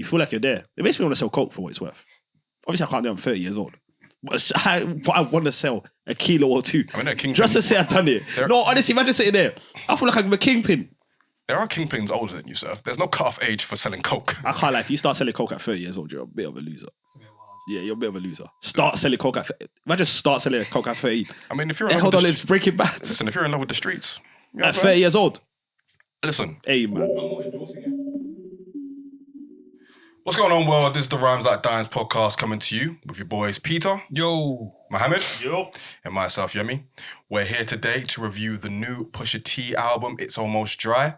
you feel like you're there. It makes me want to sell coke for what it's worth. Obviously, I can't do it. I'm 30 years old. But I want to sell a kilo or two. I mean, they're kingpin. Just to say I've done it. No, honestly, imagine sitting there. I feel like I'm a kingpin. There are kingpins older than you, sir. There's no cut-off age for selling coke. I can't lie. If you start selling coke at 30 years old, you're a bit of a loser. Yeah, you're a bit of a loser. Start selling coke at... Imagine start selling coke at 30. I mean, if you're in love Hold with on, the it's Breaking Bad. Listen, if you're in love with the streets... You know At 30 years old. Listen. Hey, man. What's going on, world? This is the Rhymes Like Dimes podcast coming to you with your boys Peter. Yo. Mohammed. Yo. And myself, Yemi. We're here today to review the new Pusha T album, It's Almost Dry.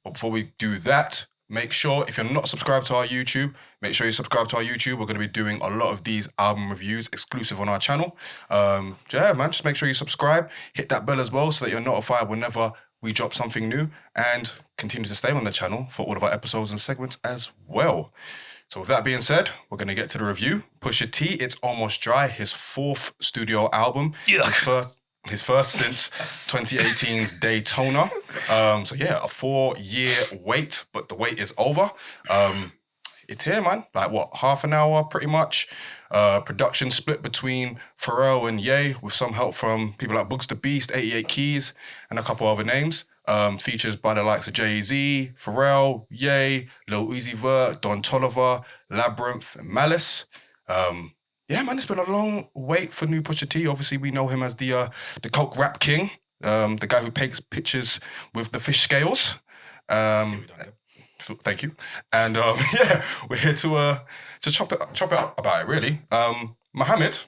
But before we do that, make sure, if you're not subscribed to our YouTube, make sure you subscribe to our YouTube. We're going to be doing a lot of these album reviews exclusive on our channel. Yeah, man, just make sure you subscribe. Hit that bell as well so that you're notified whenever we drop something new, and continue to stay on the channel for all of our episodes and segments as well. So with that being said, we're going to get to the review. Pusha T, It's Almost Dry, his fourth studio album. His first since 2018's Daytona. So yeah, a 4-year wait, but the wait is over. It's here, man. Like what, half an hour pretty much. Production split between Pharrell and Ye with some help from people like Bugs the Beast, 88 Keys, and a couple other names. Features by the likes of Jay-Z, Pharrell, Ye, Lil Uzi Vert, Don Toliver, Labyrinth, and Malice. Yeah, man, it's been a long wait for new Pusha T. Obviously, we know him as the coke rap king, the guy who takes pictures with the fish scales. Thank you. And yeah, we're here to chop it up about it, really. Mohammed,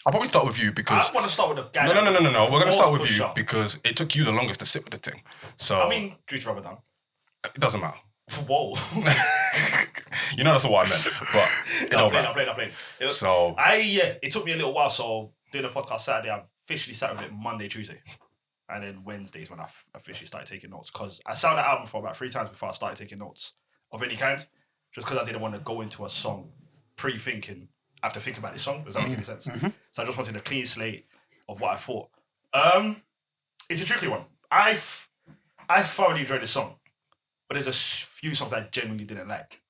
I'll probably start with you because... I want to start with the guy. No. We're going to start with you because it took you the longest to sit with the thing. So I mean, Drew Ramadan. It doesn't matter. Whoa. You know that's what I meant, but it don't matter. I played. It took me a little while, so doing a podcast Saturday, I officially sat with it Monday, Tuesday. And then Wednesdays when I officially started taking notes. Because I sounded the album for about 3 times before I started taking notes of any kind. Just because I didn't want to go into a song pre-thinking, I have to think about this song. Does that make any sense? Mm-hmm. So I just wanted a clean slate of what I thought. It's a tricky one. I thoroughly enjoyed this song. But there's a few songs I genuinely didn't like.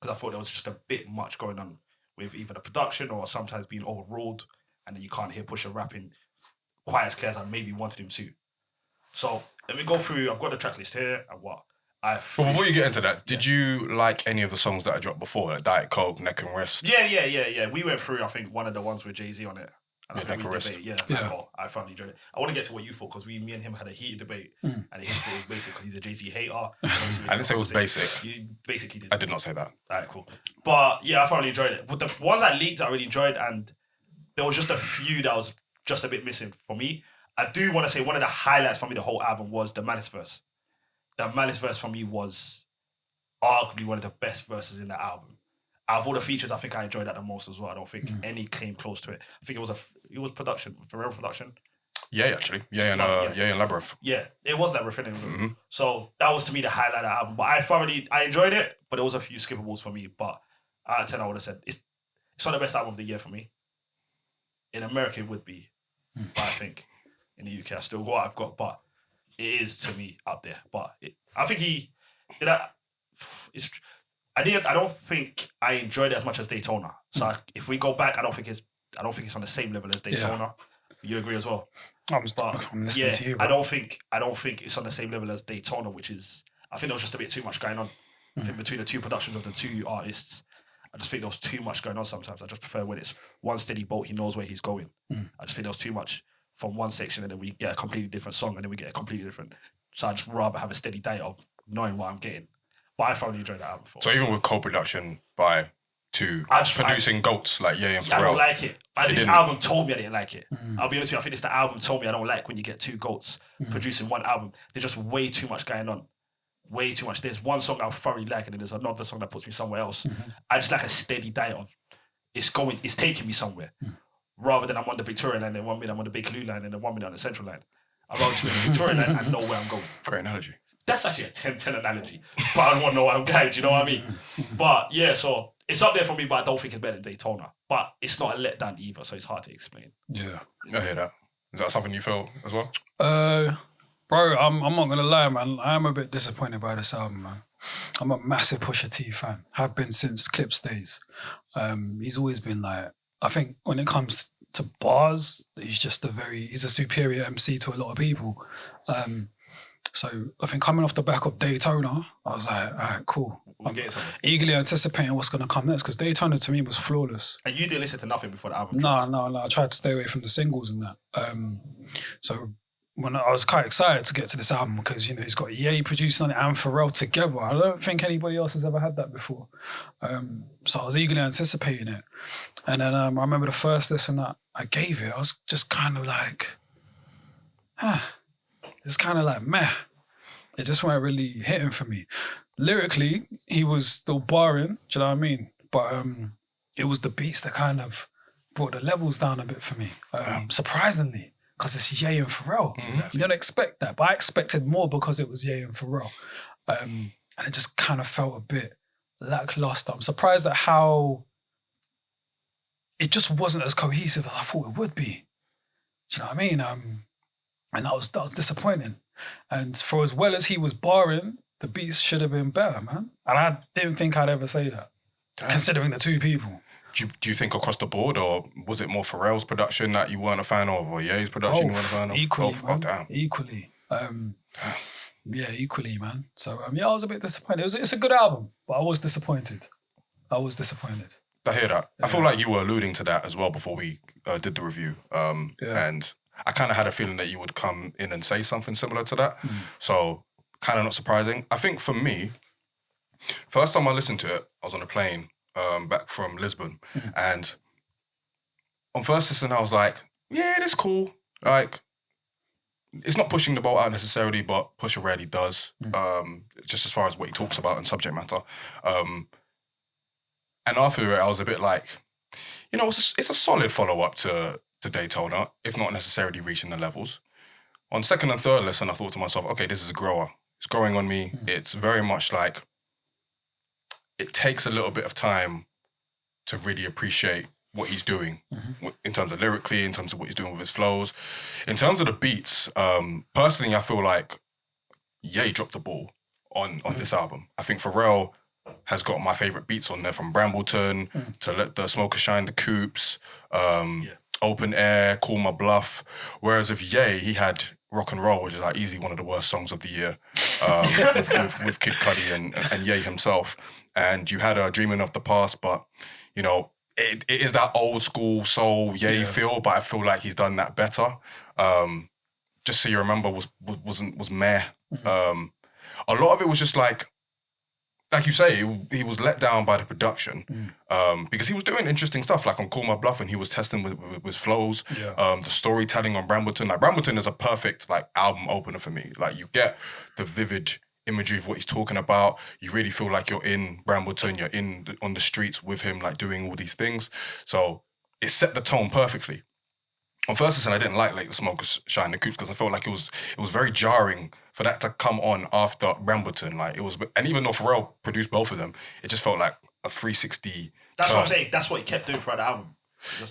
Because I thought there was just a bit much going on with either the production or sometimes being overruled. And then you can't hear Pusha rapping quite as clear as I maybe wanted him to. So let me go through. I've got the track list here and what But before you get into that, did you like any of the songs that I dropped before, like Diet Coke, Neck and Wrist? Yeah. We went through, I think, one of the ones with Jay-Z on it. And Neck and Wrist. I finally enjoyed it. I want to get to what you thought because me and him had a heated debate, and his thought was basic because he's a Jay-Z hater. I didn't say it was basic. You basically did. I did not say that. Alright, cool. But yeah, I finally enjoyed it. But the ones that leaked, I really enjoyed, and there was just a few that was just a bit missing for me. I do want to say one of the highlights for me the whole album was the Malice verse. The Malice verse for me was arguably one of the best verses in the album. Out of all the features, I think I enjoyed that the most as well. I don't think any came close to it. I think it was production, Pharrell production. Yeah, actually. Yeah, and Labyrinth. Yeah, it was Labyrinth. Mm-hmm. So that was to me the highlight of the album. But I enjoyed it, but there was a few skippables for me. But out of 10, I would have said it's not the best album of the year for me. In America, it would be. But I think in the UK, I still got what I've got, but it is to me up there. But I think he did that. I don't think I enjoyed it as much as Daytona. So if we go back, I don't think it's on the same level as Daytona. Yeah. You agree as well? I'm listening to you, bro. I don't think it's on the same level as Daytona, which is I think there was just a bit too much going on. I think between the two productions of the two artists, I just think there was too much going on sometimes. I just prefer when it's one steady boat, he knows where he's going. I just think there was too much from one section and then we get a completely different song and then we get a completely different. So I'd just rather have a steady diet of knowing what I'm getting. But I thoroughly enjoyed that album. So even with co-production by two producing goats like Ye and Pharrell. I don't like it. This album told me I didn't like it. I'll be honest with you, I think the album told me I don't like when you get two goats producing one album. There's just way too much going on. Way too much. There's one song I thoroughly like and then there's another song that puts me somewhere else. I just like a steady diet of it's taking me somewhere. Rather than I'm on the Victoria line, then 1 minute I'm on the Bakerloo line, and then 1 minute on the Central line. I'm going to the Victoria line and know where I'm going. Great analogy. That's actually a 10-10 analogy. But I don't want to know where I'm going, do you know what I mean? But yeah, so it's up there for me, but I don't think it's better than Daytona. But it's not a letdown either, so it's hard to explain. Yeah. I hear that. Is that something you feel as well? Bro, I'm not going to lie, man. I am a bit disappointed by this album, man. I'm a massive Pusha T fan. Have been since Clips days. He's always been like, I think when it comes to bars, he's a superior MC to a lot of people. So I think coming off the back of Daytona, I was like, all right, cool. We'll get something. Eagerly anticipating what's going to come next, because Daytona to me was flawless. And you didn't listen to nothing before the album? No. I tried to stay away from the singles and that. So when I was quite excited to get to this album, because he's got Ye producing on it and Pharrell together. I don't think anybody else has ever had that before. So I was eagerly anticipating it. And then I remember the first listen that I gave it, I was just kind of like, it's kind of like meh. It just weren't really hitting for me. Lyrically, he was still barring, do you know what I mean? But it was the beats that kind of brought the levels down a bit for me. Surprisingly, because it's Ye and Pharrell. You don't expect that, but I expected more because it was Ye and Pharrell. And it just kind of felt a bit lackluster. I'm surprised at how it just wasn't as cohesive as I thought it would be. Do you know what I mean? And that was disappointing. And for as well as he was barring, the beats should have been better, man. And I didn't think I'd ever say that, considering the two people. Do you think across the board, or was it more Pharrell's production that you weren't a fan of, or Ye's production you weren't a fan of? Equally, Both? man. Oh, damn. Equally. Yeah, equally, man. So, I was a bit disappointed. It's a good album, but I was disappointed. I hear that. I feel like you were alluding to that as well before we did the review. And I kind of had a feeling that you would come in and say something similar to that. So, kind of not surprising. I think for me, first time I listened to it, I was on a plane back from Lisbon. And on first listen, I was like, yeah, that's cool. Like, it's not pushing the boat out necessarily, but Pusha rarely does, just as far as what he talks about and subject matter. And after it, I was a bit like, it's a solid follow-up to Daytona, if not necessarily reaching the levels. On second and third listen, I thought to myself, okay, this is a grower. It's growing on me. It's very much like, it takes a little bit of time to really appreciate what he's doing in terms of lyrically, in terms of what he's doing with his flows. In terms of the beats, personally, I feel like Ye dropped the ball on this album. I think Pharrell has got my favourite beats on there, from Brambleton to Let the Smoker Shine, The Coops, Open Air, Call My Bluff. Whereas with Ye, he had Rock and Roll, which is like easily one of the worst songs of the year, with Kid Cudi and Ye himself. And you had Dreaming of the Past, but, it is that old school soul Ye feel, but I feel like he's done that better. Just So You Remember was meh. A lot of it was just like you say, he was let down by the production because he was doing interesting stuff, like on Call My Bluff, and he was testing with flows. The storytelling on Brambleton. Like, Brambleton is a perfect album opener for me. Like, you get the vivid imagery of what he's talking about. You really feel like you're in Brambleton, you're on the streets with him, like doing all these things. So it set the tone perfectly. On first listen, I didn't like the Smokers Shine, The Coops, because I felt like it was very jarring for that to come on after Brambleton. Like, it was, and even though Pharrell produced both of them, it just felt like a 360. That's what I'm saying. That's what he kept doing throughout the album.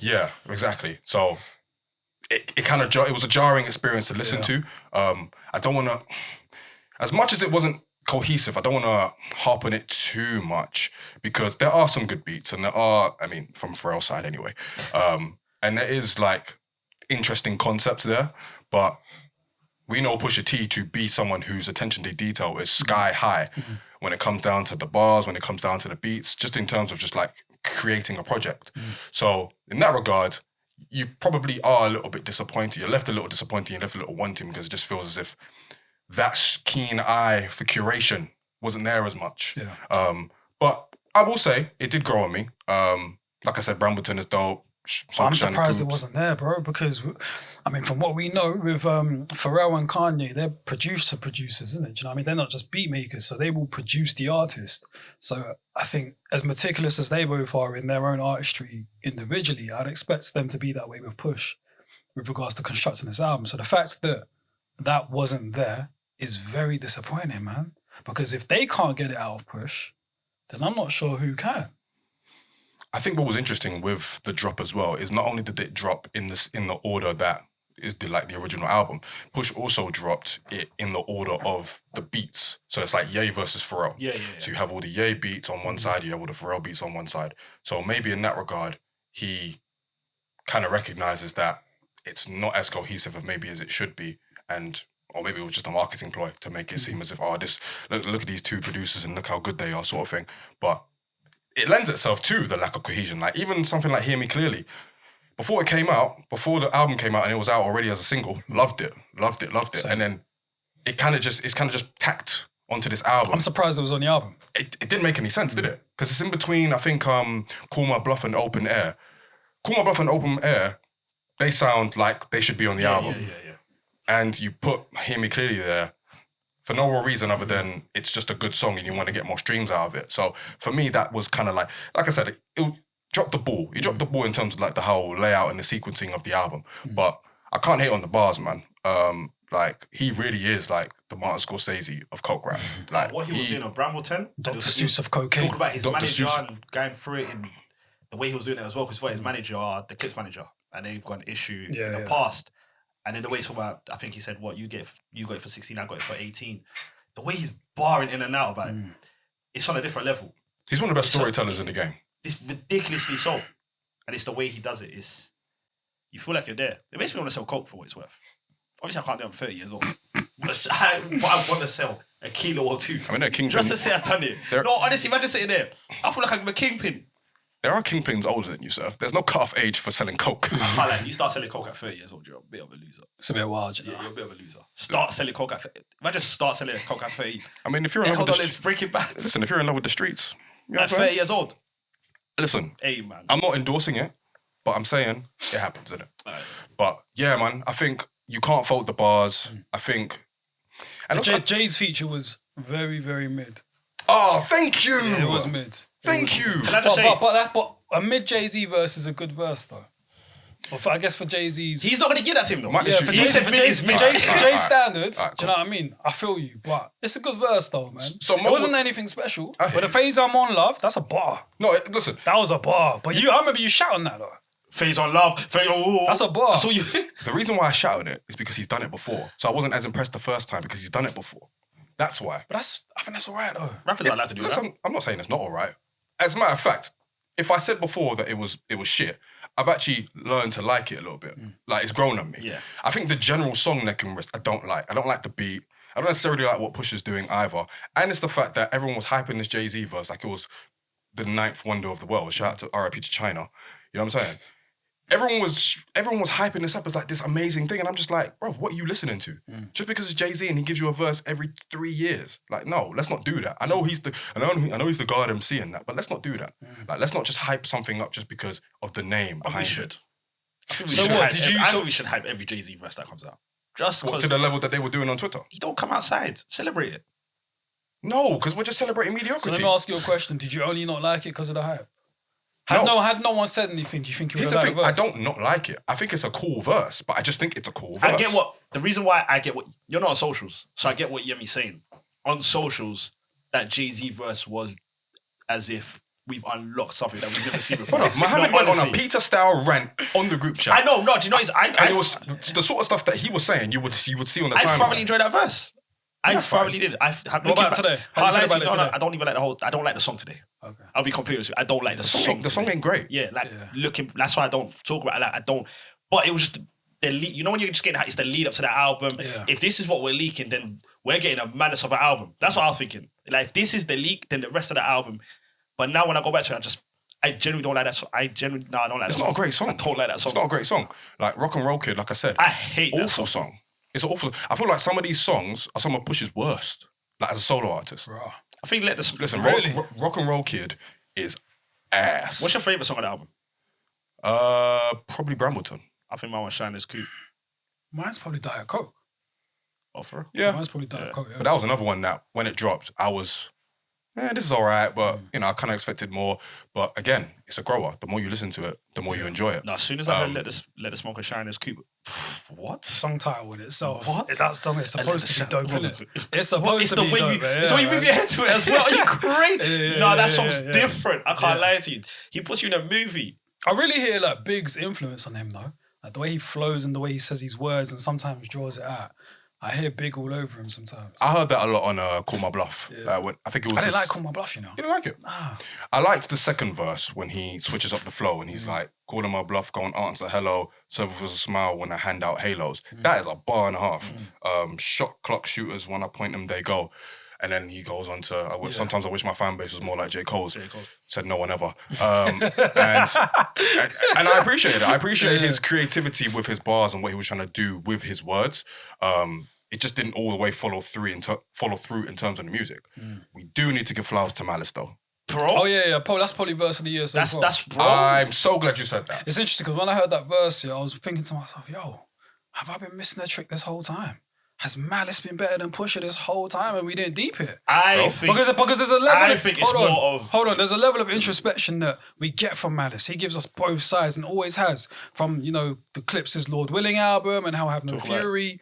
Yeah, exactly. So it kind of it was a jarring experience to listen to. I don't want to, as much as it wasn't cohesive, I don't want to harp on it too much, because there are some good beats, and there are, from Pharrell's side anyway, and there is interesting concepts there, but we know Pusha T to be someone whose attention to detail is sky high when it comes down to the bars, when it comes down to the beats, just in terms of just creating a project. So in that regard, you probably are a little bit disappointed. You're left a little disappointed, you're left a little wanting, because it just feels as if that keen eye for curation wasn't there as much. But I will say, it did grow on me. Like I said, Brambleton is dope. I'm surprised it wasn't there, bro, because, from what we know with Pharrell and Kanye, they're producers, isn't it? Do you know what I mean? They're not just beat makers, so they will produce the artist. So I think, as meticulous as they both are in their own artistry individually, I'd expect them to be that way with Push, with regards to constructing this album. So the fact that that wasn't there is very disappointing, man. Because if they can't get it out of Push, then I'm not sure who can. I think what was interesting with the drop as well is not only did it drop in the order that is the original album. Push also dropped it in the order of the beats. So it's like Ye versus Pharrell. Yeah. So you have all the Ye beats on one side, you have all the Pharrell beats on one side. So maybe in that regard, he kind of recognizes that it's not as cohesive of maybe as it should be, or maybe it was just a marketing ploy to make it seem as if, look at these two producers and look how good they are, sort of thing. But it lends itself to the lack of cohesion. Like even something like Hear Me Clearly, before the album came out and it was out already as a single, loved it. Same. And then it's kind of just tacked onto this album. I'm surprised it was on the album. It didn't make any sense, did it? Because it's in between, I think, Call My Bluff and Open Air. Call My Bluff and Open Air, they sound like they should be on the album. Yeah. And you put Hear Me Clearly there for no real reason other than it's just a good song and you want to get more streams out of it. So for me, that was kind of like I said, it dropped the ball. You dropped the ball in terms of like the whole layout and the sequencing of the album. But I can't hate on the bars, man. Like he really is like the Martin Scorsese of coke rap. Like what he was doing on Brambleton, Dr. Seuss of cocaine. Talk about his Dr. manager Seuss. and going through it and the way he was doing it as well. Because his manager, the Clips manager, and they've got an issue in the past. And then the way he's talking about, I think he said, "What you got it for 16, I got it for 18." The way he's barring in and out about it, it's on a different level. He's one of the best storytellers in the game. It's ridiculously so, and it's the way he does it. You feel like you're there. It makes me want to sell coke for what it's worth. Obviously, I can't do it. I'm 30 years old, but I want to sell a kilo or two. I mean, they're kingpin. Just to say I've done it. No, honestly, imagine sitting there. I feel like I'm a kingpin. There are kingpins older than you, sir. There's no cut-off age for selling coke. I can't lie. You start selling coke at 30 years old, you're a bit of a loser. It's a bit wild, you know. Yeah, you're a bit of a loser. Start selling coke at 30. Imagine start selling coke at 30. I mean, if you're in love Hold with on, the let's break it back. listen, if you're in love with the streets, you know At what I'm 30 saying? years old. Listen, Hey, man. I'm not endorsing it, but I'm saying it happens, isn't it? Alright. But yeah, man, I think you can't fault the bars. I think. And also, Jay's feature was very, very mid. oh, thank you. It was mid. Thank you. Can I just say, But a mid Jay-Z verse is a good verse, though. I guess for Jay-Z's... he's not going to give that to him, though. My issue- for He Jay's, said for mid Jay's, is mid. Jay's Alright, standards, alright, do you know what I mean? I feel you, but it's a good verse, though, man. So it wasn't anything special. I hear But the phase I'm on, love, that's a bar. No, listen. That was a bar. But I remember you shouting that, though. Phase on love. Phase on... That's a bar. That's all you... The reason why I shouted it is because he's done it before. So I wasn't as impressed the first time because he's done it before. That's why. But I think that's all right, though. Rappers are allowed to do that. Listen, I'm not saying it's not all right. As a matter of fact, if I said before that it was shit, I've actually learned to like it a little bit. Like it's grown on me. Yeah. I think the general song I don't like. I don't like the beat. I don't necessarily like what Pusha's doing either. And it's the fact that everyone was hyping this Jay-Z verse like it was the ninth wonder of the world. Shout out to R.I.P. to China. You know what I'm saying? Everyone was hyping this up as like this amazing thing, and I'm just like, bro, what are you listening to? Just because it's Jay-Z and he gives you a verse every 3 years, like, no, let's not do that. I know he's the God MC in that, but let's not do that. Like, let's not just hype something up just because of the name behind it. I think So what, did you- I think we should hype every Jay-Z verse that comes out. Just What, because to the level that they were doing on Twitter? he don't come outside. Celebrate it. No, because we're just celebrating So mediocrity. let me ask you a question. Did you only not like it because of the hype? No. Had no one said anything, do you think you would Here's have the liked thing, the verse? I don't not like it. I think it's a cool verse, but I just think it's a cool verse. I get the reason why I get what you're not on socials, so I get what Yemi's saying. On socials, that Jay-Z verse was as if we've unlocked something that we've never seen before. Hold on, Mohammed No, went on a honestly. Peter style rant on the group chat. I know, no, do you know And it was the sort of stuff that he was saying you would see on the I timeline. thoroughly enjoyed that verse. I That's thoroughly fine. did. What about today? How do you feel about it today? I don't even like I don't like the song today. Okay. I'll be completely honest with you. I don't like the song. The song today. ain't great. Yeah, looking. That's why I don't talk about it. Like, I don't. But it was just the lead. You know when you're just getting it's the lead up to the album. Yeah. If this is what we're leaking, then we're getting a madness of an album. That's what I was thinking. Like if this is the leak, then the rest of the album. But now when I go back to it, I genuinely don't like that song. I don't like It's that not song. a great song. I don't like that song. It's not a great song. Like Rock and Roll Kid, like I said, I hate that awful song. song. It's awful. I feel like some of these songs are some of Push's worst. Like as a solo artist. Bro. I think let this Listen, Really? Rock and Roll Kid is ass. What's your favorite song on the album? Probably Brambleton. I think my one Shiner's Coupe. Mine's probably Diet Coke. Oh, for real? Yeah. Mine's probably Diet Coke, yeah. But that was another one that when it dropped, I was, this is all right, but I kind of expected more. But again, it's a grower. The more you listen to it, the more you enjoy it. No, as soon as I heard Let the Smoke and Shiner's Coupe. What? Song title in itself. What? That song is supposed to be dope, isn't it? It's supposed It's to the be way dope, you, man. it's the way you move your head to it as well. Are you crazy? Yeah, No, that yeah, song's yeah. different. I can't Yeah. lie to you. He puts you in a movie. I really hear like Big's influence on him though. Like the way he flows and the way he says his words and sometimes draws it out. I hear big all over him sometimes. I heard that a lot on Call My Bluff. Yeah. I think it was. I didn't like Call My Bluff, you know. You didn't like it? Nah. I liked the second verse when he switches up the flow and he's like, calling my bluff, go and answer hello, serve with a smile when I hand out halos. That is a bar and a half. Shot clock shooters, when I point them, they go. And then he goes on to, sometimes I wish my fan base was more like J. Cole's. Said no one ever. And I appreciate it. I appreciated his creativity with his bars and what he was trying to do with his words. It just didn't all the way follow through in terms of the music. We do need to give flowers to Malice though. Bro? Oh yeah. That's probably verse of the year. So That's bro. I'm so glad you said that. It's interesting because when I heard that verse, I was thinking to myself, yo, have I been missing the trick this whole time? Has Malice been better than Pusha this whole time and we didn't deep it? I think because there's a level. I think it's more of hold on. There's a level of introspection that we get from Malice. He gives us both sides and always has. From the Clips' Lord Willing album and How I Have No Fury.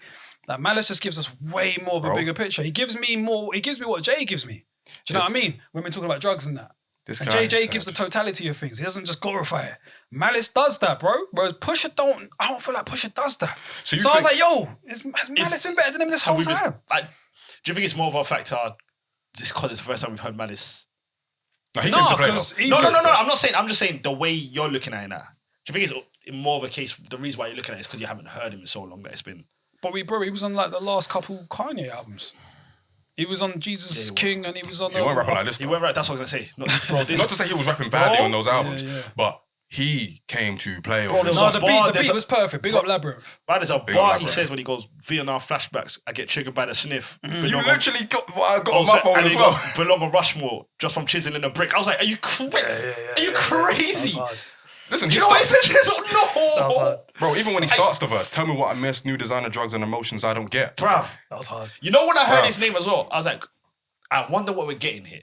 Like Malice just gives us way more of a bigger picture. He gives me more. He gives me what Jay gives me. Do you know what I mean? When we're talking about drugs and that. And JJ gives the totality of things. He doesn't just glorify it. Malice does that, bro. Whereas Pusha I don't feel like Pusha does that. So I was like, yo, has Malice been better than him this whole time? Do you think it's more of a factor just because it's the first time we've heard Malice? No, he came to play though. No. I'm just saying the way you're looking at it now. Do you think it's more of a case, the reason why you're looking at it is because you haven't heard him in so long that it's been... But he was on like the last couple Kanye albums. He was on Jesus King and he was on... He weren't rapping like this. He weren't rapping, that's what I was going to say. Not to say he was rapping badly on those albums, but he came to play on this. No, the beat was perfect. Big up Labyrinth. Right, there's a bar he says when he goes, Vietnam flashbacks, I get triggered by the sniff. You literally got what I got on my phone as well. Goes, belong on Rushmore, just from chiseling a brick. I was like, are you crazy? Listen, he starts... No! Bro, even when he starts the verse, tell me what I missed, new designer, drugs and emotions I don't get. Bruv. That was hard. You know when I heard his name as well, I was like, I wonder what we're getting here.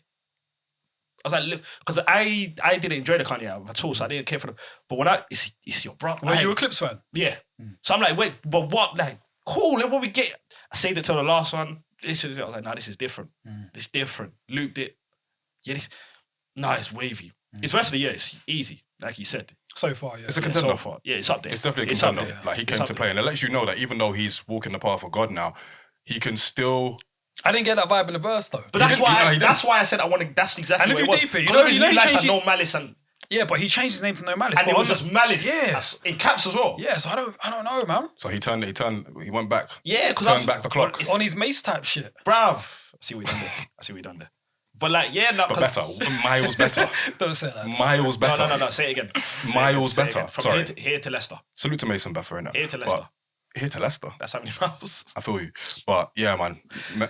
I was like, look, because I didn't enjoy the Kanye album at all, so I didn't care for them. But when it's your bro. Were you a Clips fan? Yeah. So I'm like, wait, but what? Like, cool, look what we get. I saved it till the last one. I was like, nah, this is different. It's different. Looped it. Yeah, it's wavy. It's rest of the year, it's easy, like you said. So far, yeah. It's a contender. So far. Yeah, it's up there. It's definitely a contender. Like, he came to play, and it lets you know that even though he's walking the path of God now, he can still... I didn't get that vibe in the verse, though. But that's why I said I want to... That's exactly what it was. And if you deep it, you like No Malice and... Yeah, but he changed his name to No Malice. And it was just Malice. Yeah. In caps as well. Yeah, so I don't know, man. So he went back. Yeah, because turned back the clock. On his Mace type shit. Bruv. I see what you done there. But like, yeah, no. But better. Miles better. Don't say that. Miles better. No. Say it again. Miles better. From Sorry. Here to Leicester. Salute to Mason Buffer, innit? Here to Leicester. Here to Leicester. That's how many miles. I feel you. But yeah, man.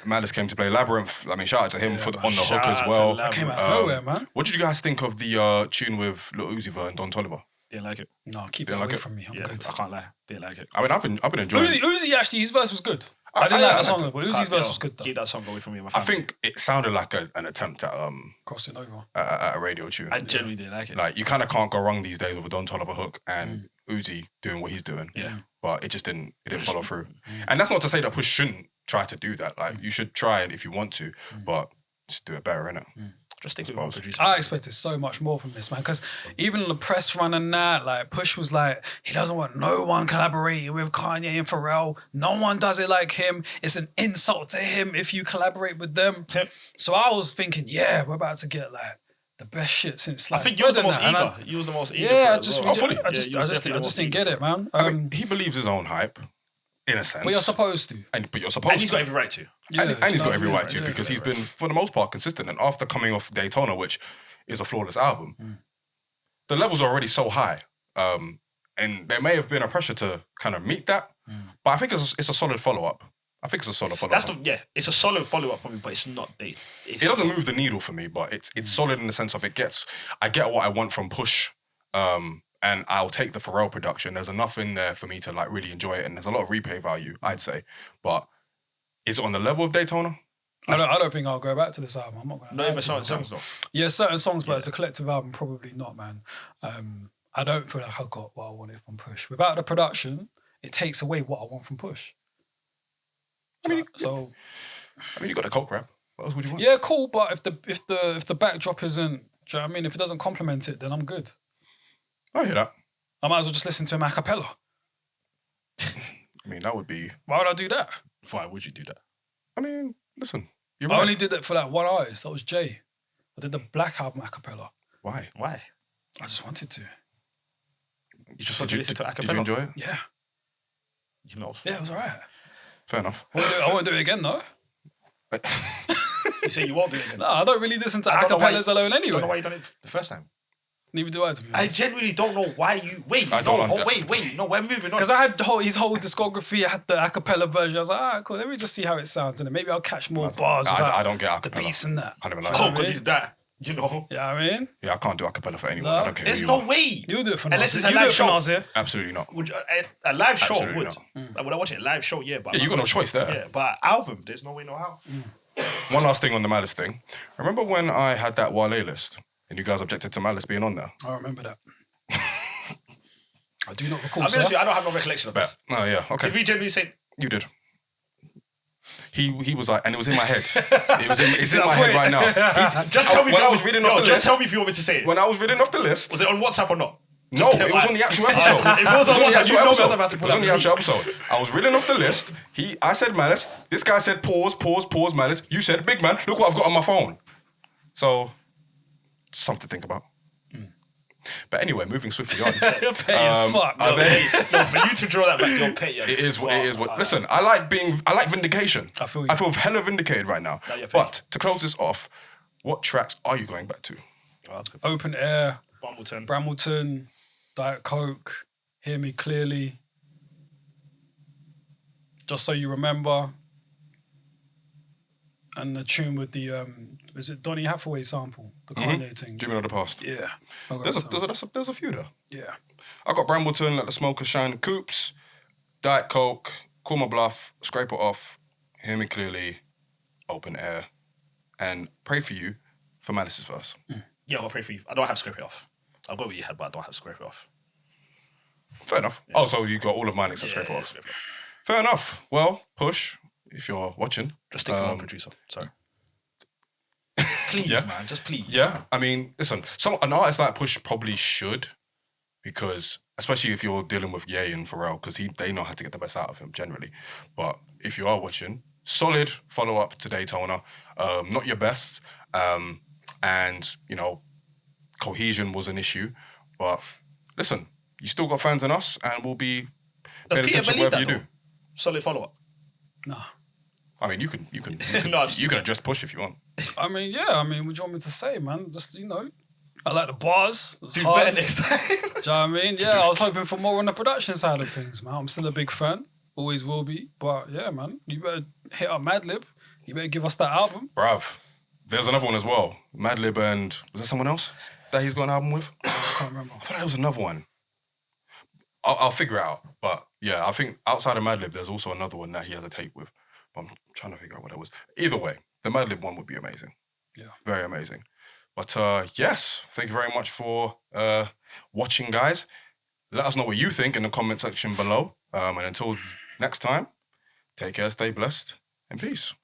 Malice came to play Labyrinth. I mean, shout out to him on the hook as well. That came out of nowhere, man. What did you guys think of the tune with Lil Uzi Vert and Don Toliver? Didn't like it. No, keep it away from me. I'm good. I can't lie. Didn't like it. I mean, I've been enjoying it. Uzi actually, his verse was good. I didn't like the song, but Uzi's verse was good though. Keep that song away from me. I think it sounded like an attempt at crossing over at a radio tune. I genuinely didn't like it. Like, you kind of can't go wrong these days with a Don Toliver hook and Uzi doing what he's doing. Yeah. But it just didn't follow through. And that's not to say that Push shouldn't try to do that. Like, you should try it if you want to, but just do it better, innit? Just think about producer. I expected so much more from this, man. Because even on the press run and that, like, Push was like, he doesn't want no one collaborating with Kanye and Pharrell. No one does it like him. It's an insult to him if you collaborate with them. So I was thinking, yeah, we're about to get like the best shit since I think you was the most eager. You was the most eager. Yeah, I just didn't get it, man. I mean, he believes his own hype. In a sense. But you're supposed to. But you're supposed to. And he's got every right to. Yeah, and he's got every right to because he's been, for the most part, consistent. And after coming off Daytona, which is a flawless album, the levels are already so high. And there may have been a pressure to kind of meet that. But I think it's a solid follow-up. It's a solid it's a solid follow-up for me, but it's not... It doesn't move the needle for me, but it's solid in the sense of I get what I want from Push. And I'll take the Pharrell production. There's enough in there for me to like really enjoy it, and there's a lot of replay value, I'd say. But is it on the level of Daytona? I don't think I'll go back to this album. I'm not going to. Not even certain songs though. Yeah, certain songs, but as a collective album, probably not, man. I don't feel like I got what I wanted from Push. Without the production, it takes away what I want from Push. I mean, you got the coke rap. What else would you want? Yeah, cool. But if the backdrop isn't, do you know what I mean? If it doesn't complement it, then I'm good. I hear that. I might as well just listen to him a cappella. I mean, that would be. Why would I do that? Why would you do that? I mean, listen. You're I right. only did that for that one artist. That was Jay. I did the Black album a cappella. Why? Why? I just wanted to. You just want to listen to a Did you cappella? enjoy it? Yeah. You know. Yeah, it was alright. Fair enough. I won't do it again though. You say you won't do it again. No, I don't really listen to I don't know why acapellas alone I don't know why anyway. you done it the first time. Neither do I, to be I honest. genuinely don't know why you. Wait, I don't no, know. wait. No, we're moving on. Because I had his whole discography, I had the acapella version. I was like, alright, cool. Let me just see how it sounds, and then maybe I'll catch more bars. I don't get the acapella. beats and that. I don't even Oh, like it. because he's that. You know. Yeah, I mean, Yeah, I can't do acapella for anyone. No. I don't care There's who you no are. way. you'll do it for Unless Nas. it's a You do live it for show. Nas, yeah? Absolutely not. Would a live show Absolutely would? not. Like, would I watch it? Live show, yeah. But Yeah, you got no choice there. Yeah, but album, there's no way, no how. One last thing on the Malice thing. Remember when I had that Wale list and you guys objected to Malice being on there? I remember that. I do not recall, I'll be honest with sir. you, I don't have no recollection of this. Oh, yeah. Okay. Did we genuinely say? You did. He was like, and it was in my head. It's in my that head right now. Just tell me. When if I it was reading off the just list, tell me if you want me to say it. when I was reading off the list, Was it on WhatsApp or not? no, tell- it was on the actual episode. If it was on the WhatsApp, actual you know episode. better about to It pull was up on the the actual receipt. episode. I was reading off the list. I said Malice. This guy said pause, Malice. You said big man. Look what I've got on my phone. So, something to think about. But anyway, moving swiftly on. You're petty as fuck. are they- No, for you to draw that back, you're petty. It is what it is. Listen, I like vindication. I feel you. I feel hella vindicated right now. No, you're petty. But to close this off, what tracks are you going back to? Open Air, Bumbleton. Bramilton, Diet Coke, Hear Me Clearly, Just So You Remember, and the tune with the, is it Donny Hathaway sample? The Kanye thing. Dreaming of the Past. Yeah. I got There's that. a few there. Yeah. I got Brambleton, Let the Smokers Shine the Coops, Diet Coke, Call My Bluff, Scrape It Off, Hear Me Clearly, Open Air, and Pray For You for Malice's verse. Yeah, I'll pray for you. I don't have Scrape It Off. I'll go with your head, but I don't have Scrape It Off. Fair enough. Oh, so you got all of mine except Scrape It Off. Scrape It Off. Fair enough. Well, Push, if you're watching. Just stick to one producer. Sorry. Please, Yeah. man. Just please. Yeah, I mean, listen, an artist like Push probably should, because especially if you're dealing with Ye and Pharrell, because they know how to get the best out of him generally. But if you are watching, solid follow up to Daytona. Not your best, and you know, cohesion was an issue. But listen, you still got fans in us, and we'll be Does paying Peter attention believe whatever that, you do. though? Solid follow-up. Nah. I mean, you can No, you can adjust Push if you want. I mean, yeah. I mean, what do you want me to say, man? Just, you know, I like the bars. It was Do hard. better next time. Do you know what I mean? Yeah, I was hoping for more on the production side of things, man. I'm still a big fan. Always will be. But yeah, man, you better hit up Madlib. You better give us that album. Bruv, there's another one as well. Madlib and, was there someone else that he's got an album with? I can't remember. I thought there was another one. I'll figure it out. But yeah, I think outside of Madlib, there's also another one that he has a tape with. But I'm trying to figure out what that was. Either way, the Madlib one would be amazing. Yeah. Very amazing. But yes, thank you very much for watching, guys. Let us know what you think in the comment section below. And until next time, take care, stay blessed, and peace.